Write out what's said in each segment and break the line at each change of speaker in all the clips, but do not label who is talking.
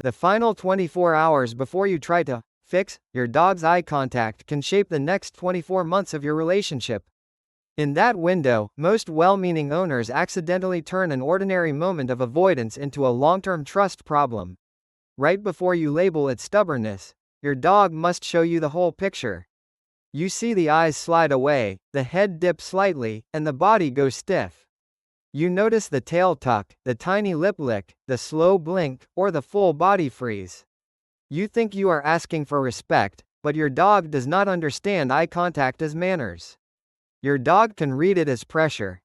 The final 24 hours before you try to fix your dog's eye contact can shape the next 24 months of your relationship. In that window, most well-meaning owners accidentally turn an ordinary moment of avoidance into a long-term trust problem. Right before you label it stubbornness, your dog must show you the whole picture. You see the eyes slide away, the head dip slightly, and the body go stiff. You notice the tail tuck, the tiny lip lick, the slow blink, or the full body freeze. You think you are asking for respect, but your dog does not understand eye contact as manners. Your dog can read it as pressure.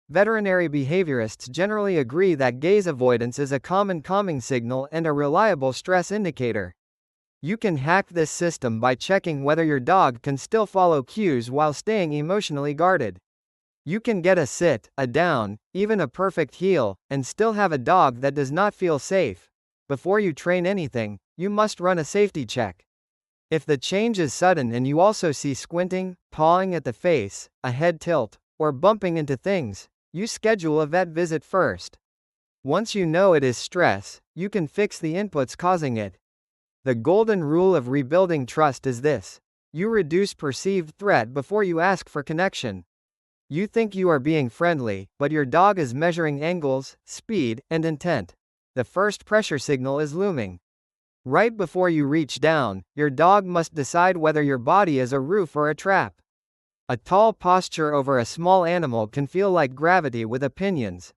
Veterinary behaviorists generally agree that gaze avoidance is a common calming signal and a reliable stress indicator. You can hack this system by checking whether your dog can still follow cues while staying emotionally guarded. You can get a sit, a down, even a perfect heel, and still have a dog that does not feel safe. Before you train anything, you must run a safety check. If the change is sudden and you also see squinting, pawing at the face, a head tilt, or bumping into things, you schedule a vet visit first. Once you know it is stress, you can fix the inputs causing it. The golden rule of rebuilding trust is this: you reduce perceived threat before you ask for connection. You think you are being friendly, but your dog is measuring angles, speed, and intent. The first pressure signal is looming. Right before you reach down, your dog must decide whether your body is a roof or a trap. A tall posture over a small animal can feel like gravity with opinions.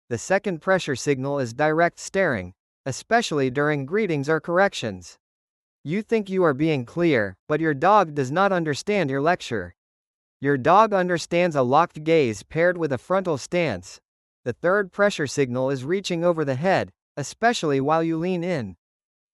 The second pressure signal is direct staring, especially during greetings or corrections. You think you are being clear, but your dog does not understand your lecture. Your dog understands a locked gaze paired with a frontal stance. The third pressure signal is reaching over the head, especially while you lean in.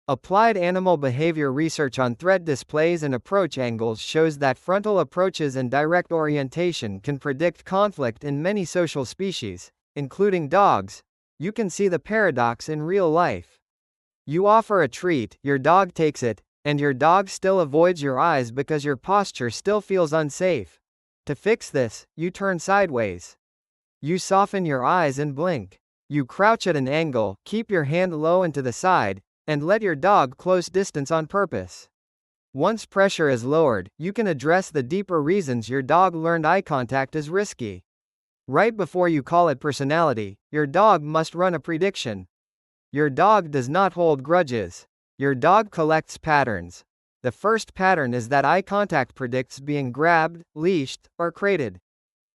Applied animal behavior research on threat displays and approach angles shows that frontal approaches and direct orientation can predict conflict in many social species, including dogs. You can see the paradox in real life. You offer a treat, your dog takes it, and your dog still avoids your eyes because your posture still feels unsafe. To fix this, you turn sideways. You soften your eyes and blink. You crouch at an angle, keep your hand low and to the side, and let your dog close distance on purpose. Once pressure is lowered, you can address the deeper reasons your dog learned eye contact is risky. Right before you call it personality, your dog must run a prediction. Your dog does not hold grudges. Your dog collects patterns. The first pattern is that eye contact predicts being grabbed, leashed, or crated.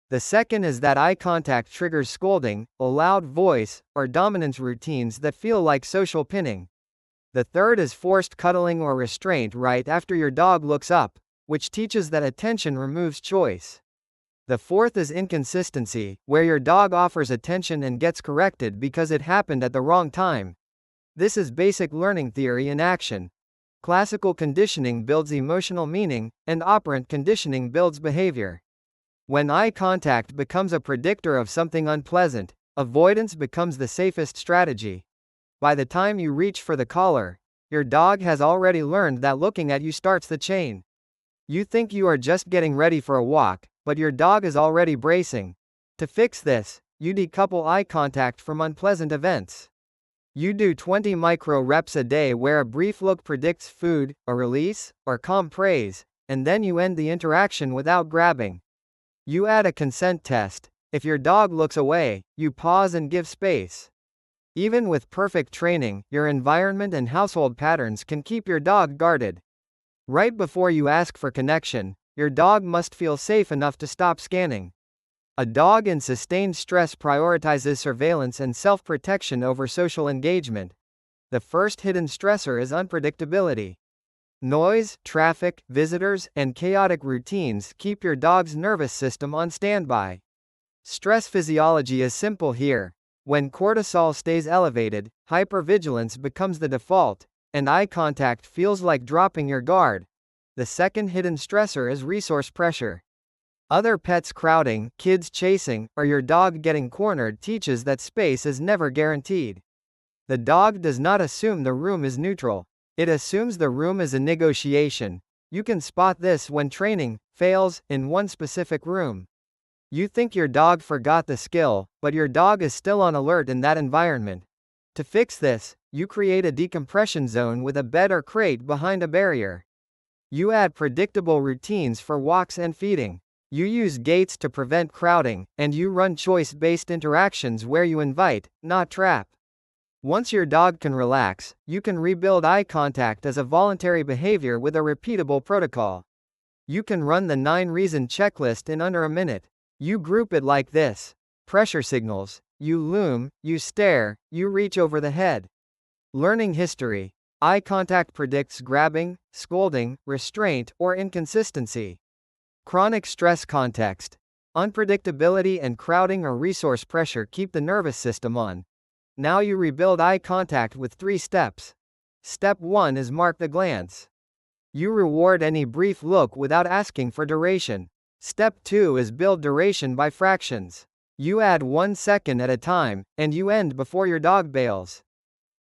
The second is that eye contact triggers scolding, a loud voice, or dominance routines that feel like social pinning. The third is forced cuddling or restraint right after your dog looks up, which teaches that attention removes choice. The fourth is inconsistency, where your dog offers attention and gets corrected because it happened at the wrong time. This is basic learning theory in action. Classical conditioning builds emotional meaning, and operant conditioning builds behavior. When eye contact becomes a predictor of something unpleasant, avoidance becomes the safest strategy. By the time you reach for the collar, your dog has already learned that looking at you starts the chain. You think you are just getting ready for a walk, but your dog is already bracing. To fix this, you decouple eye contact from unpleasant events. You do 20 micro reps a day where a brief look predicts food, a release, or calm praise, and then you end the interaction without grabbing. You add a consent test. If your dog looks away, you pause and give space. Even with perfect training, your environment and household patterns can keep your dog guarded. Right before you ask for connection, your dog must feel safe enough to stop scanning. A dog in sustained stress prioritizes surveillance and self-protection over social engagement. The first hidden stressor is unpredictability. Noise, traffic, visitors, and chaotic routines keep your dog's nervous system on standby. Stress physiology is simple here. When cortisol stays elevated, hypervigilance becomes the default, and eye contact feels like dropping your guard. The second hidden stressor is resource pressure. Other pets crowding, kids chasing, or your dog getting cornered teaches that space is never guaranteed. The dog does not assume the room is neutral. It assumes the room is a negotiation. You can spot this when training fails in one specific room. You think your dog forgot the skill, but your dog is still on alert in that environment. To fix this, you create a decompression zone with a bed or crate behind a barrier. You add predictable routines for walks and feeding. You use gates to prevent crowding, and you run choice-based interactions where you invite, not trap. Once your dog can relax, you can rebuild eye contact as a voluntary behavior with a repeatable protocol. You can run the 9-reason checklist in under a minute. You group it like this: pressure signals, you loom, you stare, you reach over the head. Learning history. Eye contact predicts grabbing, scolding, restraint, or inconsistency. Chronic stress context. Unpredictability and crowding or resource pressure keep the nervous system on. Now you rebuild eye contact with 3 steps. Step 1 is mark the glance. You reward any brief look without asking for duration. Step 2 is build duration by fractions. You add 1 second at a time, and you end before your dog bails.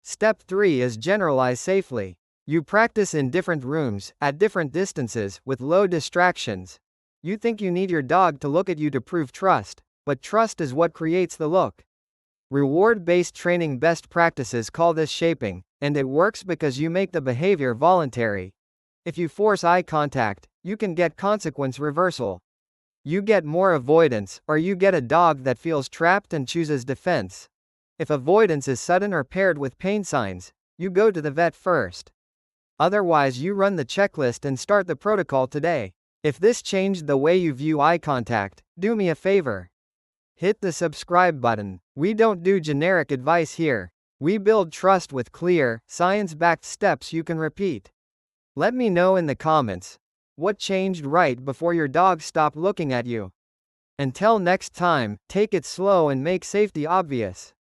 Step 3 is generalize safely. You practice in different rooms, at different distances, with low distractions. You think you need your dog to look at you to prove trust, but trust is what creates the look. Reward-based training best practices call this shaping, and it works because you make the behavior voluntary. If you force eye contact, you can get consequence reversal. You get more avoidance, or you get a dog that feels trapped and chooses defense. If avoidance is sudden or paired with pain signs, you go to the vet first. Otherwise, you run the checklist and start the protocol today. If this changed the way you view eye contact, do me a favor. Hit the subscribe button. We don't do generic advice here. We build trust with clear, science-backed steps you can repeat. Let me know in the comments what changed right before your dog stopped looking at you. Until next time, take it slow and make safety obvious.